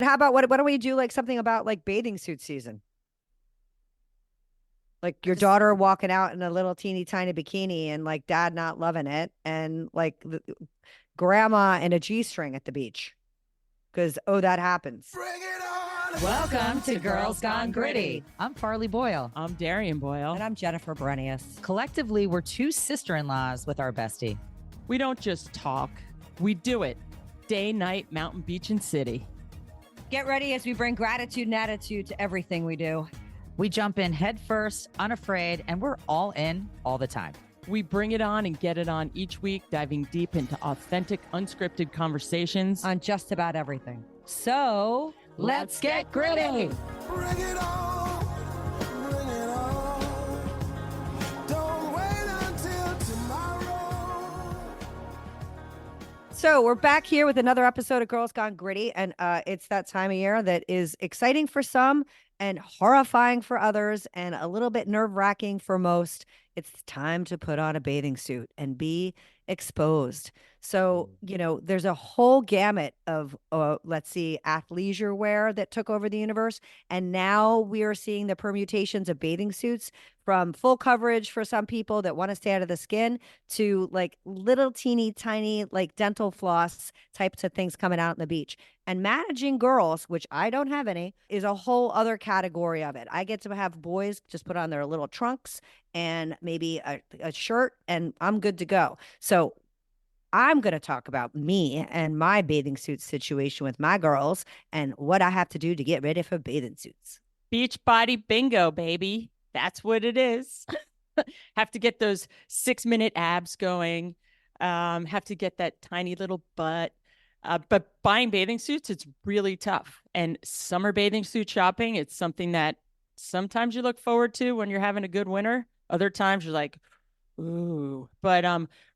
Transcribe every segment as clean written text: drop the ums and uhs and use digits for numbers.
How about why don't we do like something about like bathing suit season? Like I your just daughter walking out in a little teeny tiny bikini and like dad not loving it, and like grandma in a G-string at the beach. Because, oh, that happens. Bring it on. Welcome to Girls Gone Gritty. I'm Farley Boyle. I'm Darian Boyle. And I'm Jennifer Brenius. Collectively, we're two sister-in-laws with our bestie. We don't just talk, we do it. Day, night, mountain, beach, and city. Get ready as we bring gratitude and attitude to everything we do. We jump in head first, unafraid, and we're all in all the time. We bring it on and get it on each week, diving deep into authentic, unscripted conversations On just about everything. So Let's get gritty. Bring it on. Bring it on. Don't wait until tomorrow. So we're back here with another episode of Girls Gone Gritty, and it's that time of year that is exciting for some and horrifying for others and a little bit nerve-wracking for most. It's time to put on a bathing suit and be exposed. So, there's a whole gamut of, let's see, athleisure wear that took over the universe. And now we are seeing the permutations of bathing suits, from full coverage for some people that want to stay out of the skin to like little teeny tiny, like dental floss types of things coming out on the beach. And managing girls, which I don't have any, is a whole other category of it. I get to have boys just put on their little trunks and maybe a shirt, and I'm good to go. So I'm going to talk about me and my bathing suit situation with my girls and what I have to do to get ready for bathing suits. beach body bingo, baby. That's what it is. Have to get those 6-minute abs going. Have to get that tiny little butt. But buying bathing suits, it's really tough. And summer bathing suit shopping, it's something that sometimes you look forward to when you're having a good winter. Other times you're like, ooh. But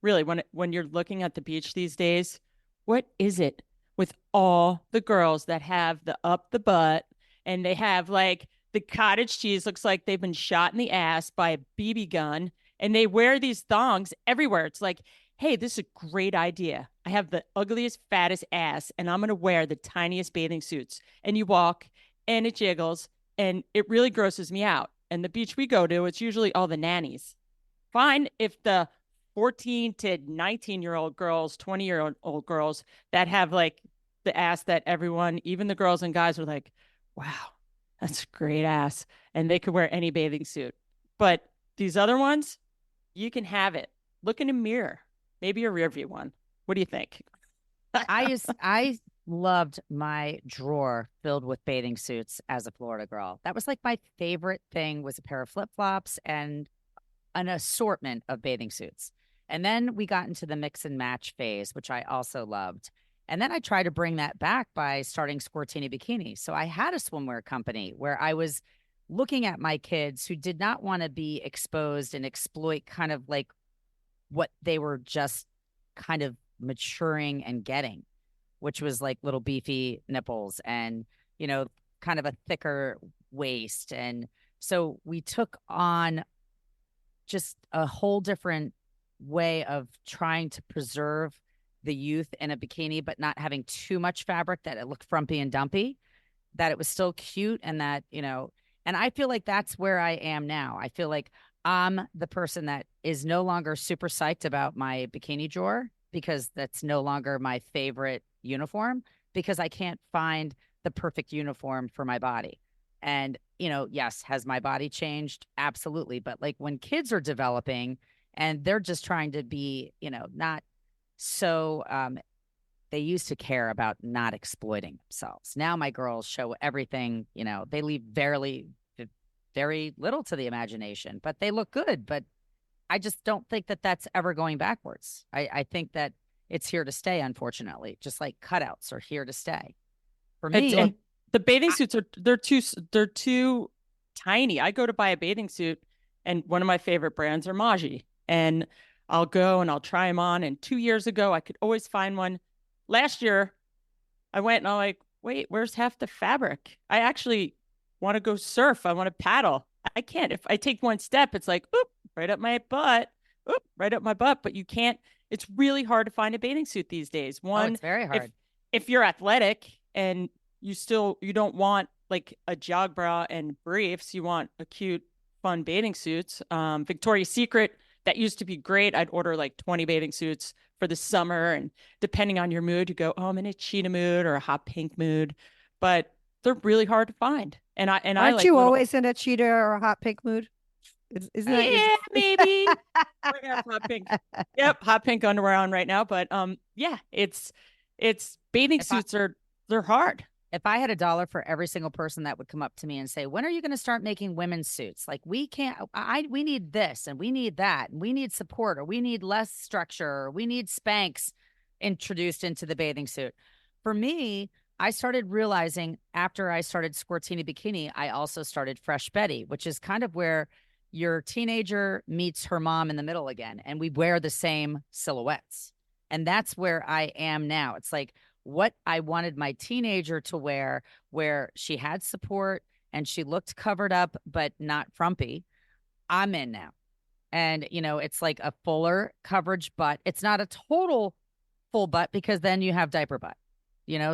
really, when you're looking at the beach these days, what is it with all the girls that have the up the butt and they have like the cottage cheese looks like they've been shot in the ass by a BB gun, and they wear these thongs everywhere. It's like, hey, this is a great idea. I have the ugliest, fattest ass, and I'm going to wear the tiniest bathing suits. And you walk, and it jiggles, and it really grosses me out. And the beach we go to, it's usually all the nannies. Fine if the 14 to 19-year-old girls, 20-year-old girls that have like the ass that everyone, even the girls and guys, are like, wow, that's a great ass. And they could wear any bathing suit. But these other ones, you can have it. Look in a mirror, maybe a rear view one. What do you think? I loved my drawer filled with bathing suits as a Florida girl. That was like my favorite thing, was a pair of flip-flops and an assortment of bathing suits. And then we got into the mix and match phase, which I also loved. And then I tried to bring that back by starting Squirtini Bikini. So I had a swimwear company where I was looking at my kids who did not want to be exposed and exploit kind of like what they were just kind of maturing and getting, which was like little beefy nipples and, kind of a thicker waist. And so we took on just a whole different way of trying to preserve the youth in a bikini, but not having too much fabric that it looked frumpy and dumpy, that it was still cute. And that, and I feel like that's where I am now. I feel like I'm the person that is no longer super psyched about my bikini drawer, because that's no longer my favorite uniform, because I can't find the perfect uniform for my body. And, yes, has my body changed? Absolutely. But like when kids are developing and they're just trying to be, not so, they used to care about not exploiting themselves. Now my girls show everything, they leave very little to the imagination, but they look good. But I just don't think that that's ever going backwards. I think that it's here to stay, unfortunately, just like cutouts are here to stay. For me, And the bathing suits they're too tiny. I go to buy a bathing suit, and one of my favorite brands are Maji, and I'll go and I'll try them on. And 2 years ago, I could always find one. Last year, I went and I'm like, wait, where's half the fabric? I actually want to go surf. I want to paddle. I can't. If I take one step, it's like, oop, right up my butt. Oop, right up my butt. But you can't. It's really hard to find a bathing suit these days. oh, One, it's very if hard. if you're athletic and you don't want like a jog bra and briefs. You want a cute, fun bathing suits. Victoria's Secret, that used to be great. I'd order like 20 bathing suits for the summer. And depending on your mood, you go, oh, I'm in a cheetah mood or a hot pink mood. But they're really hard to find. And I Aren't like you little, always in a cheetah or a hot pink mood? Isn't that yeah, maybe. I have hot pink. Yep, hot pink underwear on right now. But yeah, it's bathing If I suits they're hard. if I had $1 for every single person that would come up to me and say, "When are you going to start making women's suits? Like we can't we need this and we need that and we need support or we need less structure or we need Spanx introduced into the bathing suit." For me, I started realizing after I started Squirtini Bikini, I also started Fresh Betty, which is kind of where your teenager meets her mom in the middle again, and we wear the same silhouettes. And that's where I am now. It's like what I wanted my teenager to wear, where she had support and she looked covered up, but not frumpy. I'm in now. And, it's like a fuller coverage butt. It's not a total full butt because then you have diaper butt,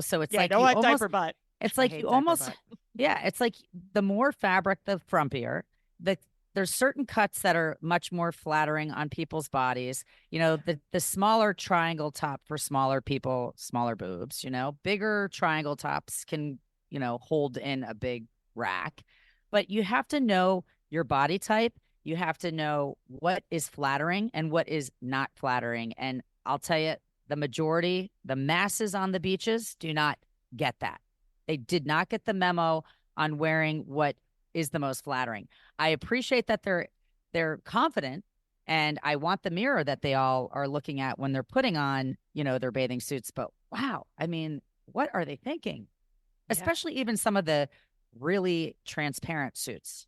So it's Yeah, like don't you like almost, diaper butt. it's I like hate you diaper almost, butt. yeah, it's like the more fabric, the frumpier. There's certain cuts that are much more flattering on people's bodies. The smaller triangle top for smaller people, smaller boobs, bigger triangle tops can, hold in a big rack. But you have to know your body type. You have to know what is flattering and what is not flattering. And I'll tell you, the masses on the beaches do not get that. They did not get the memo on wearing what is the most flattering. I appreciate that they're confident, and I want the mirror that they all are looking at when they're putting on, their bathing suits. But wow, I mean, what are they thinking? Yeah. Especially even some of the really transparent suits.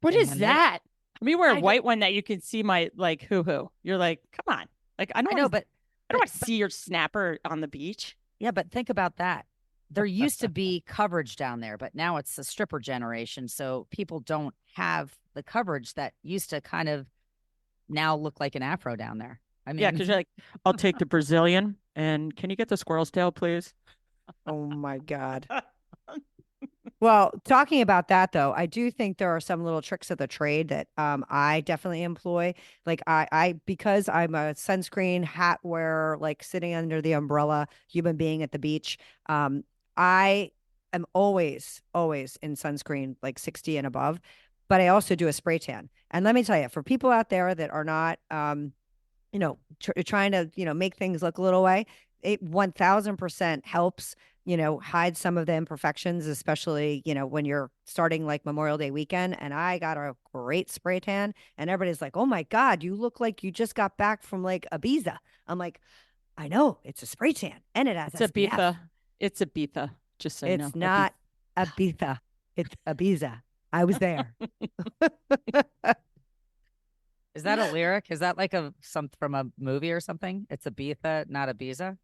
What And is when that? Let me wear a I don't- white one that you can see my like hoo-hoo. You're like, come on. Like I I know, don't but want to see your snapper on the beach. yeah, but think about that. There used to be coverage down there, but now it's the stripper generation. So people don't have the coverage that used to kind of now look like an afro down there. I Yeah, mean, because you're like, I'll take the Brazilian and can you get the squirrel's tail, please? Oh my God. Well, talking about that though, I do think there are some little tricks of the trade that I definitely employ. Like I because I'm a sunscreen hat wearer, like sitting under the umbrella, human being at the beach. I am always in sunscreen like 60 and above, but I also do a spray tan. And let me tell you, for people out there that are not trying to, make things look a little way, it 1000% helps, hide some of the imperfections, especially, when you're starting like Memorial Day weekend. And I got a great spray tan and everybody's like, oh my God, you look like you just got back from like Ibiza. I'm like, I know it's a spray tan and it has It's SPF. Ibiza. It's Ibiza. Just so you know. It's not Ibiza. It's Ibiza. I was there. is that a lyric? Is that like from a movie or something? It's Ibiza, not Ibiza.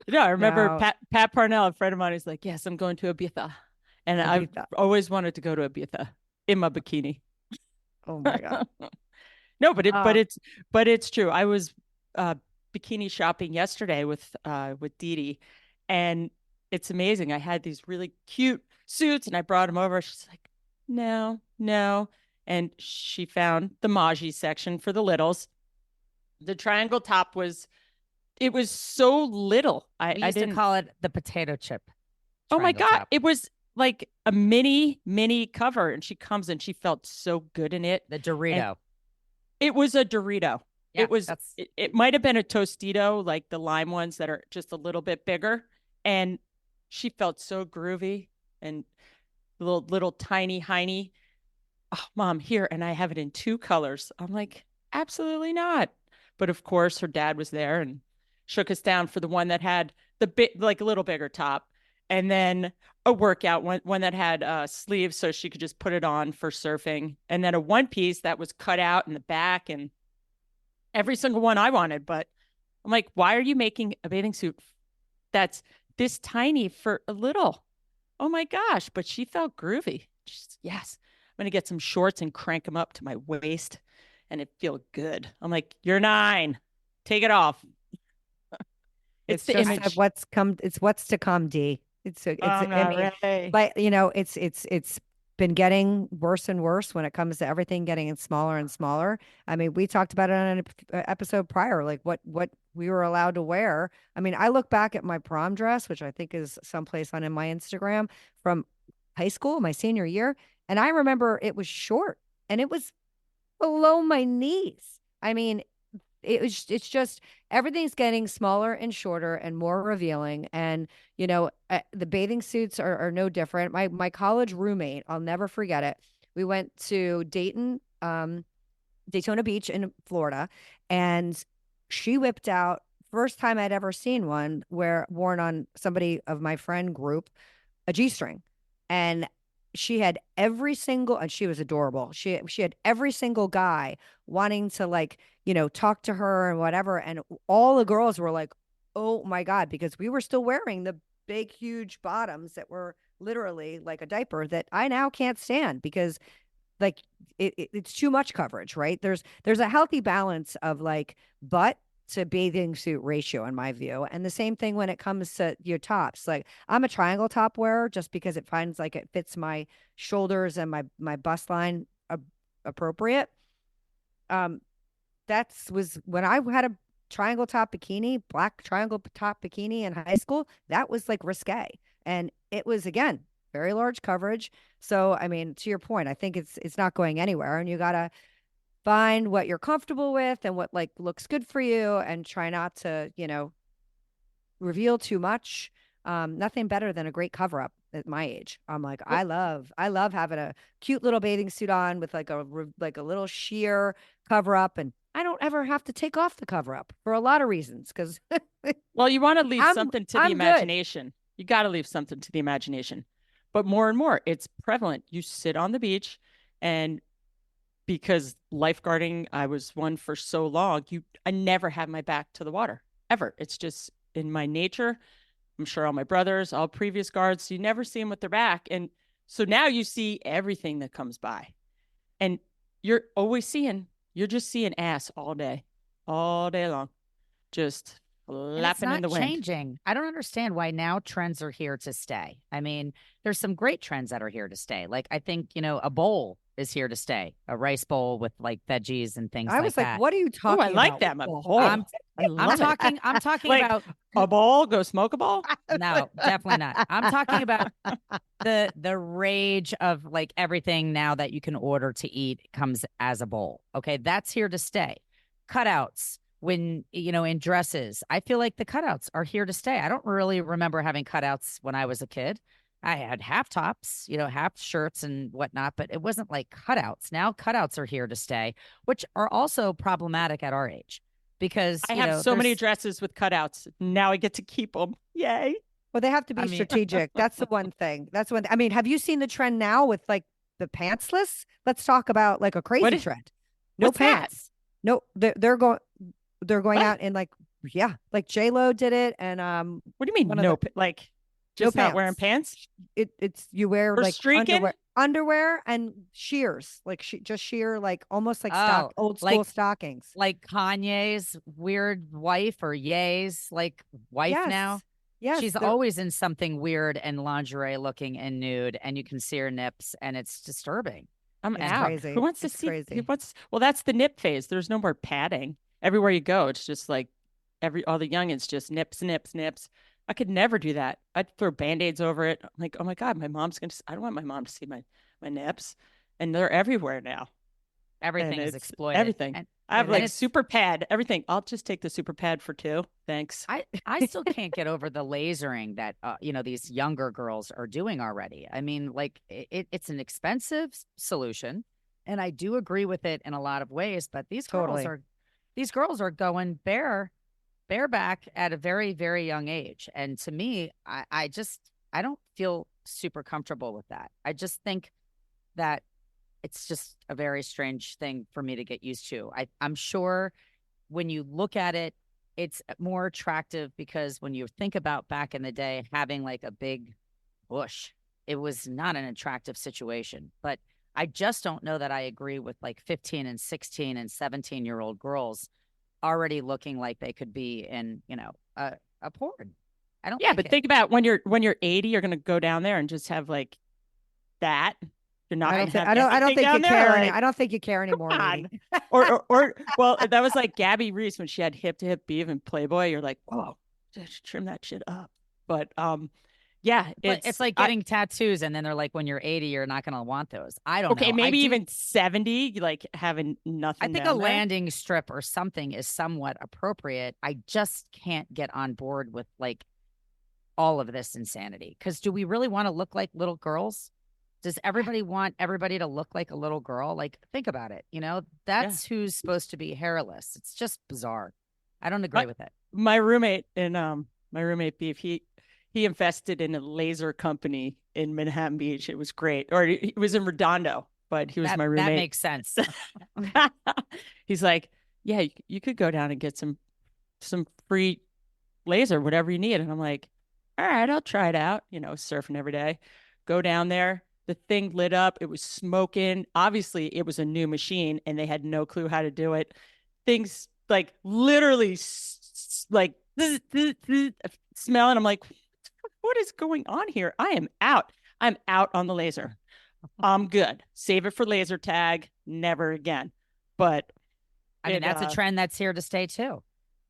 No, I remember No. Pat Parnell, a friend of mine, is like, yes, I'm going to Ibiza. And I've Ibiza. always wanted to go to Ibiza in my bikini. Oh my God. No, but Oh. it's true. I was bikini shopping yesterday with Dee Dee, and it's amazing. I had these really cute suits and I brought them over. She's like, no. And she found the Maji section for the littles. The triangle top was so little. We I used to didn't call it the potato chip. Oh my triangle God. top. It was like a mini cover. And she comes and she felt so good in it. The Dorito. It was a Dorito. Yeah, It might have been a Tostito, like the lime ones that are just a little bit bigger. And she felt so groovy and little tiny hiney. Oh, Mom, here. And I have it in 2 colors. I'm like, absolutely not. But of course, her dad was there and shook us down for the one that had the like a little bigger top. And then a workout one that had sleeves so she could just put it on for surfing. And then a one piece that was cut out in the back and every single one I wanted. But I'm like, why are you making a bathing suit that's this tiny for a little? Oh my gosh. But she felt groovy. Just, yes, I'm going to get some shorts and crank them up to my waist and it feel good. I'm like, you're 9. Take it off. It's the just image. what's to come, D. I'm I not mean, ready. like, it's been getting worse and worse when it comes to everything getting smaller and smaller. I mean, we talked about it on an episode prior, like what we were allowed to wear. I mean, I look back at my prom dress, which I think is someplace on in my Instagram from high school, my senior year, and I remember it was short and it was below my knees. I mean, it's just everything's getting smaller and shorter and more revealing. And the bathing suits are no different. My college roommate, I'll never forget it. We went to Daytona Beach in Florida, and she whipped out, first time I'd ever seen one where worn on somebody of my friend group, a G-string. And she had every single, and she was adorable. She had every single guy wanting to, like, talk to her and whatever. And all the girls were like, oh my God, because we were still wearing the big, huge bottoms that were literally like a diaper that I now can't stand because, like, it's too much coverage, right? There's a healthy balance of, like, butt to bathing suit ratio in my view. And the same thing when it comes to your tops. Like, I'm a triangle top wearer just because it finds like it fits my shoulders and my bust line appropriate. That's was when I had a triangle top bikini, black triangle top bikini in high school. That was like risque, and it was, again, very large coverage. So I mean, to your point, I think it's not going anywhere, and you gotta find what you're comfortable with and what, like, looks good for you, and try not to reveal too much. Nothing better than a great cover up at my age. I'm like, I love having a cute little bathing suit on with like a little sheer cover up, and I don't ever have to take off the cover up for a lot of reasons because Well, you want to leave something to the I'm good. imagination. You got to leave something to the imagination. But more and more, it's prevalent. You sit on the beach, and because lifeguarding, I was one for so long, I never had my back to the water ever. It's just in my nature. I'm sure all my brothers, all previous guards, you never see them with their back. And so now you see everything that comes by, and you're just seeing ass all day long, just And it's lapping in not the wind. changing. I don't understand why now trends are here to stay. I mean, there's some great trends that are here to stay. Like, I think, a bowl is here to stay, a rice bowl with like veggies and things I like was like, that. what are you Oh, talking I like about? that. My With the bowl. I'm, I love it. I'm talking Like, about, a bowl, go smoke a bowl. no, definitely not. I'm talking about the rage of like everything now that you can order to eat comes as a bowl. Okay. That's here to stay. Cutouts when, in dresses, I feel like the cutouts are here to stay. I don't really remember having cutouts when I was a kid. I had half tops, half shirts and whatnot, but it wasn't like cutouts. Now cutouts are here to stay, which are also problematic at our age because, I have so many dresses with cutouts. Now I get to keep them. Yay. Well, they have to be strategic. That's the one thing. I mean, have you seen the trend now with like the pantsless? Let's talk about like a crazy trend. No what's that? pants. No, they're going out in like J-Lo did it, and What do you mean like just no not wearing pants? It's you wear Or like streaking? underwear and sheers, like just sheer, like almost like old school like stockings. Like Kanye's weird wife or Ye's like wife now. Yes, She's always in something weird and lingerie looking and nude, and you can see her nips, and it's disturbing. I'm It's out. crazy. Who wants to It's see? crazy. Well, that's the nip phase. There's no more padding. Everywhere you go, it's just like all the youngins just nips, nips, nips. I could never do that. I'd throw Band-Aids over it. I'm like, oh my God, I don't want my mom to see my nips. And they're everywhere now. Everything is exploited. Everything. And I have like super pad, everything. I'll just take the super pad for 2. Thanks. I still can't get over the lasering that these younger girls are doing already. I mean, like it's an expensive solution, and I do agree with it in a lot of ways. But these girls are going bareback at a very, very young age, and to me, I don't feel super comfortable with that. I just think that it's just a very strange thing for me to get used to. I'm sure when you look at it, it's more attractive because when you think about back in the day, having like a big bush, it was not an attractive situation. But I just don't know that I agree with like 15 and 16 and 17-year-old girls already looking like they could be in, a porn. I don't Yeah, like but it. think about when you're 80, you're gonna go down there and just have like that. You're not I gonna don't think have I don't anything think you down there. care any. Like, I don't think you care anymore at on. 80. Or well, that was like Gabby Reese when she had hip to hip beef and Playboy. You're like, whoa, just trim that shit up. But yeah, But it's like getting tattoos, and then they're like, when you're 80, you're not going to want those. I don't okay, know. maybe even 70, like having I nothing think a down there. landing strip or something is somewhat appropriate. I just can't get on board with like all of this insanity. Because do we really want to look like little girls? Does everybody want everybody to look like a little girl? Like, think about it. Yeah. That's who's supposed to be hairless. It's just bizarre. I don't agree My, with it. my roommate and my roommate Beef, he invested in a laser company in Manhattan Beach. It was great. Or he was in Redondo, but he was That my that roommate. makes sense. He's like, yeah, you could go down and get some free laser, whatever you need. And I'm like, all right, I'll try it out. Surfing every day. Go down there. The thing lit up. It was smoking. Obviously, it was a new machine and they had no clue how to do it. Things like literally like smelling. I'm like, what is going on here? I am out. I'm out on the laser. I'm good. Save it for laser tag. Never again. But I mean, that's a trend that's here to stay too.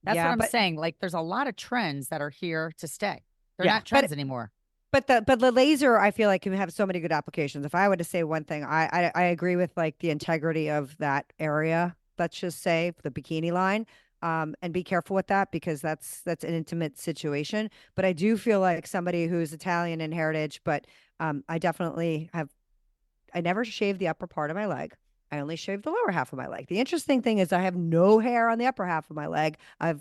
That's Yeah, what I'm but saying. Like, there's a lot of trends that are here to stay. They're Yeah, not trends anymore. But the laser, I feel like, can have so many good applications. If I were to say one thing, I agree with like the integrity of that area. Let's just say the bikini line, and be careful with that because that's an intimate situation. But I do feel like somebody who's Italian in heritage, but I definitely have. I never shaved the upper part of my leg. I only shaved the lower half of my leg. The interesting thing is I have no hair on the upper half of my leg. I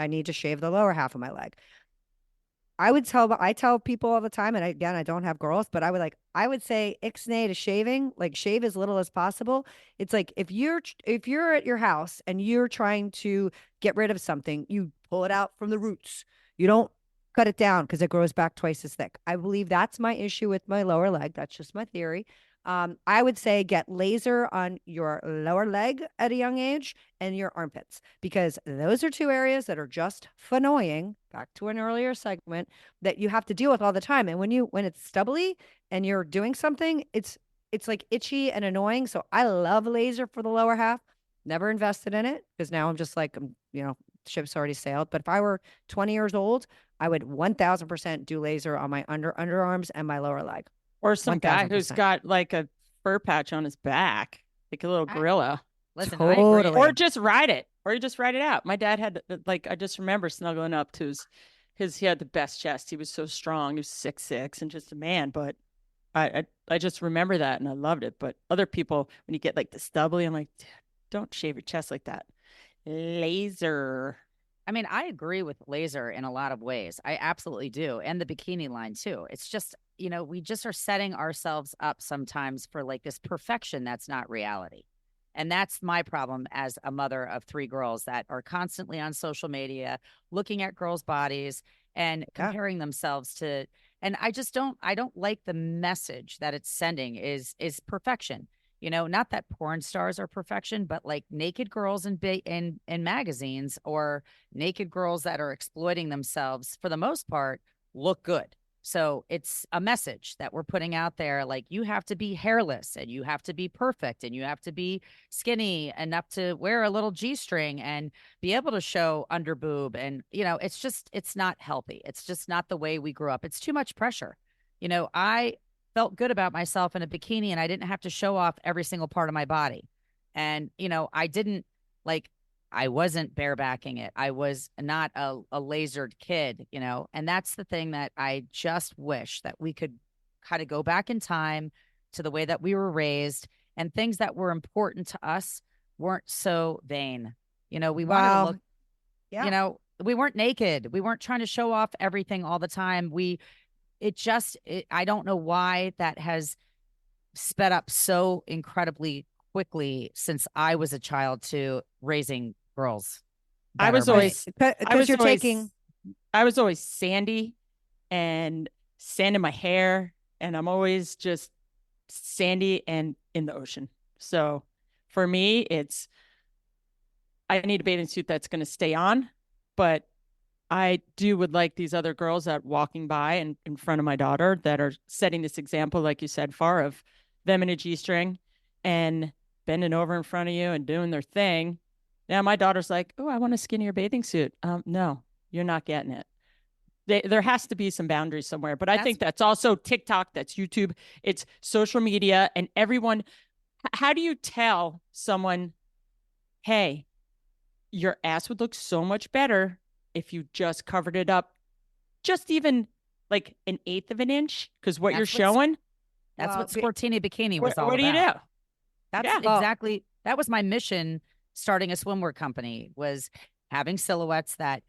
need to shave the lower half of my leg. I tell people all the time, and again, I don't have girls, but I would say ixnay to shaving, like shave as little as possible. It's like if you're at your house and you're trying to get rid of something, you pull it out from the roots. You don't cut it down because it grows back twice as thick. I believe that's my issue with my lower leg. That's just my theory. I would say get laser on your lower leg at a young age and your armpits because those are two areas that are just annoying. Back to an earlier segment that you have to deal with all the time. And when it's stubbly and you're doing something, it's like itchy and annoying. So I love laser for the lower half. Never invested in it because now I'm just like, ship's already sailed. But if I were 20 years old, I would 1000% do laser on my underarms and my lower leg. or some guy who's 1000%. got like a fur patch on his back, like a little gorilla. Listen, I agree. Totally. Or just ride it. Or you just ride it out. My dad had like I just remember snuggling up to his he had the best chest. He was so strong. He was 6'6" and just a man. But I just remember that and I loved it. But other people, when you get like the stubbly, I'm like, don't shave your chest like that. Laser. I mean, I agree with laser in a lot of ways. I absolutely do. And the bikini line too. It's just, we just are setting ourselves up sometimes for like this perfection that's not reality. And that's my problem as a mother of 3 girls that are constantly on social media, looking at girls' bodies and comparing themselves to, and I don't like the message that it's sending is perfection. Not that porn stars are perfection, but like naked girls in magazines or naked girls that are exploiting themselves for the most part look good. So it's a message that we're putting out there. Like you have to be hairless and you have to be perfect and you have to be skinny enough to wear a little G-string and be able to show under boob. And, it's not healthy. It's just not the way we grew up. It's too much pressure. I felt good about myself in a bikini and I didn't have to show off every single part of my body. And, I wasn't barebacking it. I was not a lasered kid, and that's the thing that I just wish that we could kind of go back in time to the way that we were raised and things that were important to us weren't so vain. We wanted to look, we weren't naked. We weren't trying to show off everything all the time. I don't know why that has sped up so incredibly quickly since I was a child to raising girls. I was always taking. I was always sandy and sand in my hair, and I'm always just sandy and in the ocean. So for me, I need a bathing suit that's going to stay on, but I would like these other girls that walking by and in front of my daughter that are setting this example, like you said, Far, of them in a G-string and bending over in front of you and doing their thing. Now my daughter's like, oh, I want a skinnier bathing suit. No, you're not getting it. There has to be some boundaries somewhere. But I think that's also TikTok, that's YouTube, it's social media, and everyone. How do you tell someone, hey, your ass would look so much better if you just covered it up just even like an eighth of an inch? Because what you're showing. That's what Sportini Bikini was all about. What do you do? That's exactly, that was my mission starting a swimwear company, was having silhouettes that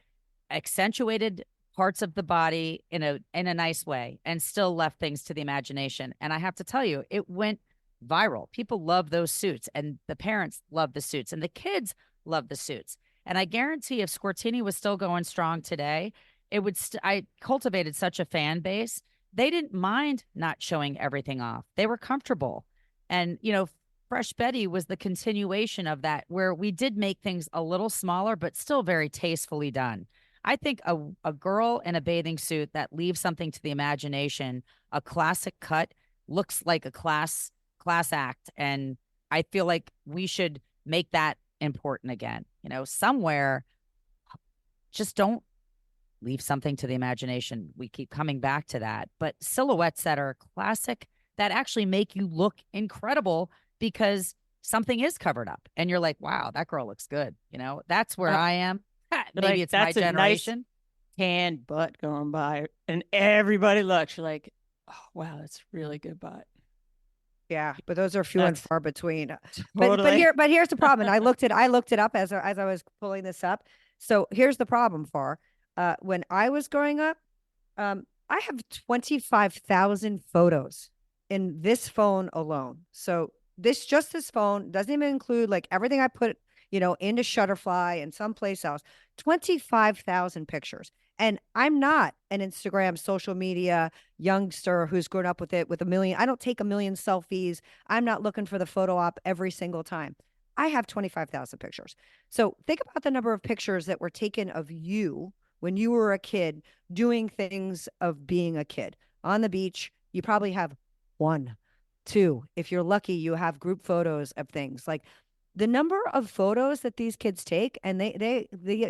accentuated parts of the body in a nice way and still left things to the imagination. And I have to tell you, it went viral. People love those suits, and the parents love the suits, and the kids love the suits. And I guarantee if Squirtini was still going strong today, it would. I cultivated such a fan base. They didn't mind not showing everything off. They were comfortable. And, you know, Fresh Betty was the continuation of that, where we did make things a little smaller, but still very tastefully done. I think a girl in a bathing suit that leaves something to the imagination, a classic cut, looks like a class act. And I feel like we should make that important again. You know, somewhere, just don't leave something to the imagination. We keep coming back to that. But silhouettes that are classic, that actually make you look incredible because something is covered up. And you're like, wow, that girl looks good. You know, that's where I am. Maybe like, it's my generation. Nice tan butt going by, and everybody looks. You're like, oh, wow, that's really good butt. Yeah, but those are few and far between. Totally. But here's the problem. And I looked it up as I was pulling this up. So here's the problem, Far. When I was growing up, I have 25,000 photos in this phone alone. So this phone doesn't even include like everything I put, you know, into Shutterfly and someplace else. 25,000 pictures. And I'm not an Instagram social media youngster who's grown up with it with a million. I don't take a million selfies. I'm not looking for the photo op every single time. I have 25,000 pictures. So think about the number of pictures that were taken of you when you were a kid doing things of being a kid. On the beach, you probably have 1, 2. If you're lucky, you have group photos of things. Like the number of photos that these kids take, and they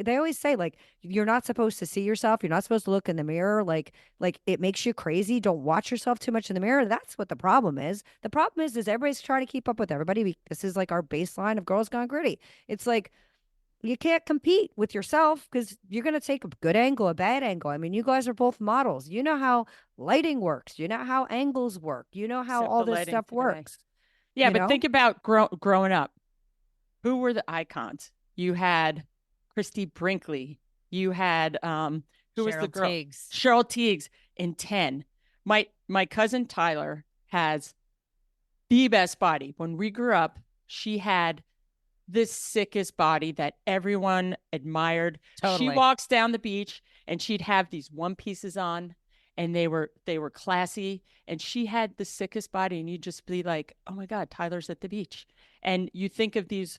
always say, like, you're not supposed to see yourself. You're not supposed to look in the mirror. Like it makes you crazy. Don't watch yourself too much in the mirror. That's what the problem is. The problem is everybody's trying to keep up with everybody. This is like our baseline of Girls Gone Gritty. It's like, you can't compete with yourself because you're going to take a good angle, a bad angle. I mean, you guys are both models. You know how lighting works. You know how angles work. You know how all this stuff works. Yeah, but think about growing up. Who were the icons? You had Christy Brinkley. You had who was the girl? Cheryl Tiegs in 10. My cousin Tyler has the best body. When we grew up, she had this sickest body that everyone admired. Totally. She walks down the beach and she'd have these one pieces on, and they were classy, and she had the sickest body, and you'd just be like, oh my God, Tyler's at the beach. And you think of these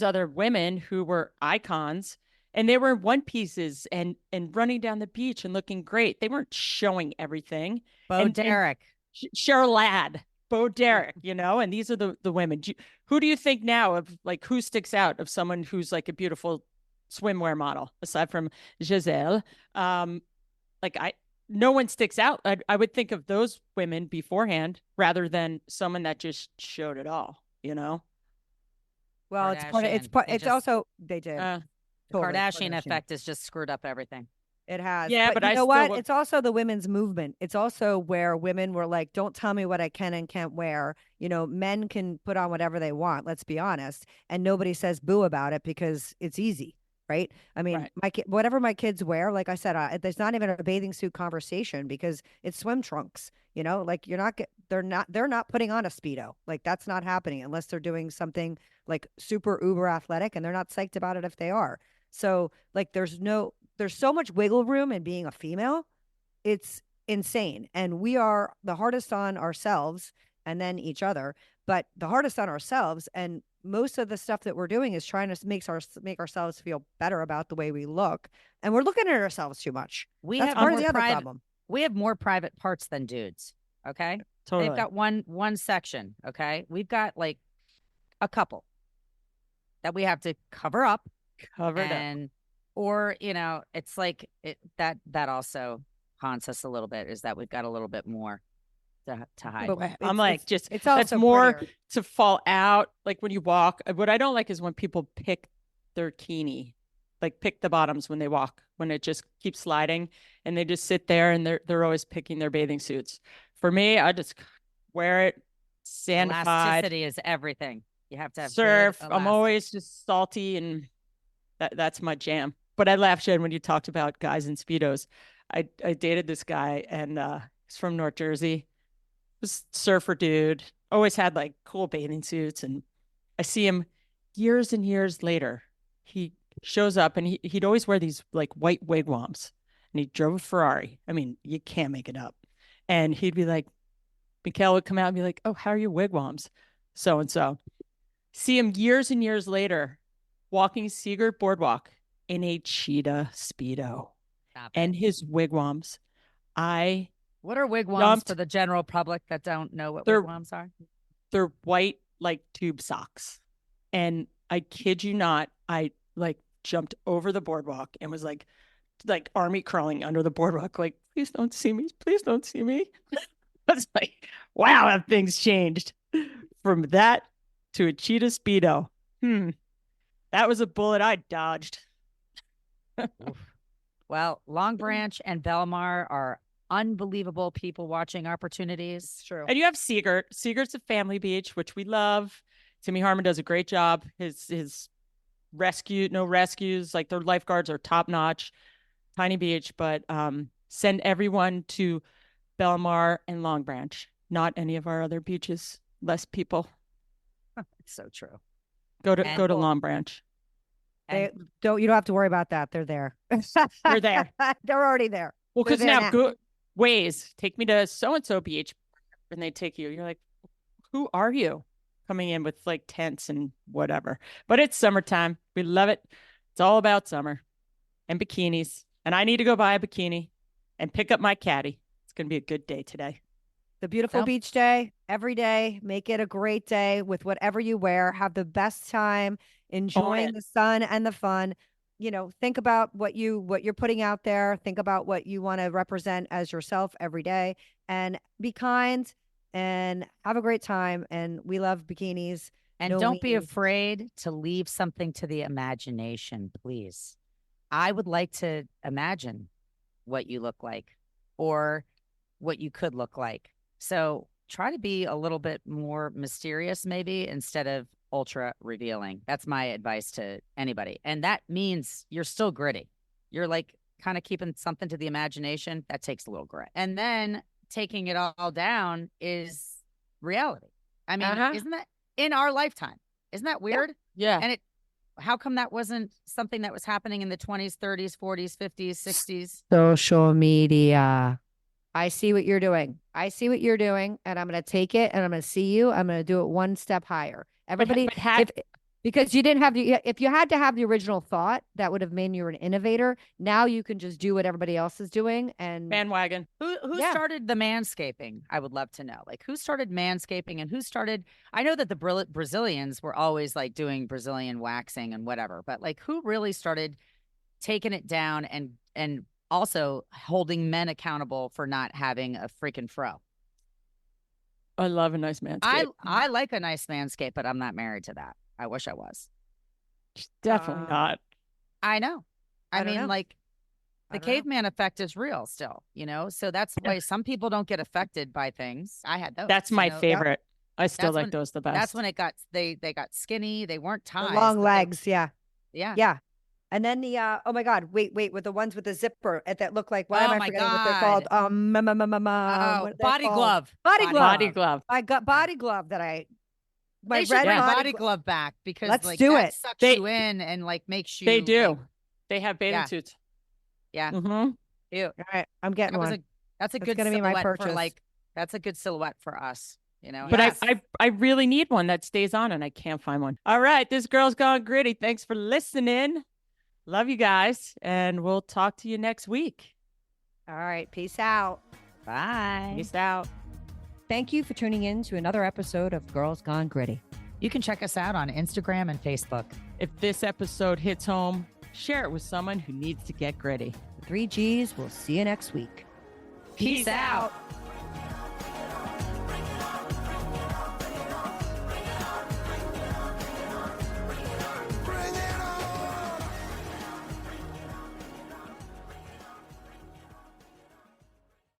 other women who were icons, and they were in one pieces and running down the beach and looking great. They weren't showing everything. Bo Derek. Cheryl Ladd. Bo Derek, you know, and these are the women. Who do you think now of, like, who sticks out of someone who's like a beautiful swimwear model aside from Giselle? No one sticks out. I would think of those women beforehand rather than someone that just showed it all, you know? Well, it's also, they did. The Kardashian effect has just screwed up everything. It has. Yeah, but you know what? It's also the women's movement. It's also where women were like, don't tell me what I can and can't wear. You know, men can put on whatever they want, let's be honest. And nobody says boo about it because it's easy, right? I mean, whatever my kids wear, like I said, there's not even a bathing suit conversation because it's swim trunks. You know, like they're not putting on a Speedo. Like that's not happening unless they're doing something like super uber athletic, and they're not psyched about it if they are. So like there's so much wiggle room in being a female. It's insane. And we are the hardest on ourselves and then each other, but the hardest on ourselves. And most of the stuff that we're doing is trying to make ourselves feel better about the way we look, and we're looking at ourselves too much. We That's have part of more the other private- problem. We have more private parts than dudes. Okay. Totally. They've got one section. Okay. We've got like a couple that we have to cover up. Covered up. And or it's like that also haunts us a little bit, is that we've got a little bit more to hide. But I'm it's- like, it's- just it's that's also more prettier. to fall out. Like when you walk, what I don't like is when people pick their bikini, like pick the bottoms when they walk, when it just keeps sliding and they just sit there and they're always picking their bathing suits. For me, I just wear it, sandified, Elasticity is everything. You have to have good surf. I'm elastic. always just salty, and that's my jam. But I laughed, Jen, when you talked about guys in Speedos. I dated this guy, and he's from North Jersey. Was surfer dude, always had like cool bathing suits, and I see him years and years later. He shows up, and he'd always wear these like white wigwams, and he drove a Ferrari. I mean, you can't make it up. And he'd be like, Mikhail would come out and be like, "Oh, how are your wigwams?" So and so. See him years and years later, walking Seagirt Boardwalk in a cheetah Speedo Stop and it. his wigwams. What are wigwams jumped- for the general public that don't know what They're- wigwams are? They're white like tube socks. And I kid you not, I like jumped over the boardwalk and was like army crawling under the boardwalk, like, please don't see me. Please don't see me. I was like, wow, have things changed from that to a cheetah Speedo. That was a bullet I dodged. Well, Long Branch and Belmar are unbelievable people watching opportunities. It's true. And you have Seagirt. Seagirt's a family beach, which we love. Timmy Harmon does a great job. His no rescues, like their lifeguards are top notch. Tiny beach, but send everyone to Belmar and Long Branch, not any of our other beaches. Less people. It's so true. Go to And- Long Branch. They And you don't have to worry about that. They're there. They're there. They're already there. Well, They're because there now Waze, take me to so-and-so beach, and they take you. You're like, who are you? Coming in with like tents and whatever. But it's summertime. We love it. It's all about summer and bikinis. And I need to go buy a bikini and pick up my caddy. It's going to be a good day today. The beautiful Sounds- beach day every day. Make it a great day with whatever you wear. Have the best time enjoying it. the sun and the fun. Think about what you're putting out there. Think about what you want to represent as yourself every day, and be kind and have a great time. And we love bikinis. And No don't be weenies. afraid to leave something to the imagination, please. I would like to imagine what you look like or what you could look like. So try to be a little bit more mysterious, maybe, instead of ultra revealing. That's my advice to anybody. And that means you're still gritty. You're like kind of keeping something to the imagination. That takes a little grit. And then taking it all down is reality. I mean, isn't that in our lifetime? Isn't that weird? Yeah. And how come that wasn't something that was happening in the 20s, 30s, 40s, 50s, 60s? Social media. I see what you're doing. And I'm going to take it and I'm going to see you. I'm going to do it one step higher. Everybody, because you didn't have if you had to have the original thought, that would have made you an innovator. Now you can just do what everybody else is doing. And bandwagon. Who Yeah. started the manscaping? I would love to know. Like, who started manscaping and who started? I know that the Brazilians were always like doing Brazilian waxing and whatever, but like, who really started taking it down and also holding men accountable for not having a freaking fro? I love a nice manscape. I like a nice manscape, but I'm not married to that. I wish I was. Definitely Uh, not. I know. I I don't mean, know. like, I the don't know. caveman effect is real still, so that's why some people don't get affected by things. I had those. That's my you know? favorite. I still That's like when- those the best. That's when it got they got skinny. They weren't the ties. long but they- legs. Yeah. yeah. Yeah. And then oh my God, wait, with the ones with the zipper that look like, why am Oh I my forgetting what they're called? God. What are they Body called? glove. Body glove. body glove. I got body glove that my They should red bring body body glo- glove back because Let's like do that it. sucks They- you in and like makes you. They do. like, They have bathing Yeah. suits. Yeah. Mm-hmm. ew. All right, I'm getting That was one. that's a That's good gonna be my silhouette for purchase. like that's a good silhouette for us. You know, But Yes. I really need one that stays on, and I can't find one. All right, this girl's gone gritty. Thanks for listening. Love you guys, and we'll talk to you next week. All right. Peace out. bye. Peace out. Thank you for tuning in to another episode of Girls Gone Gritty. You can check us out on Instagram and Facebook. If this episode hits home, share it with someone who needs to get gritty. The 3 Gs. We'll see you next week. Peace out.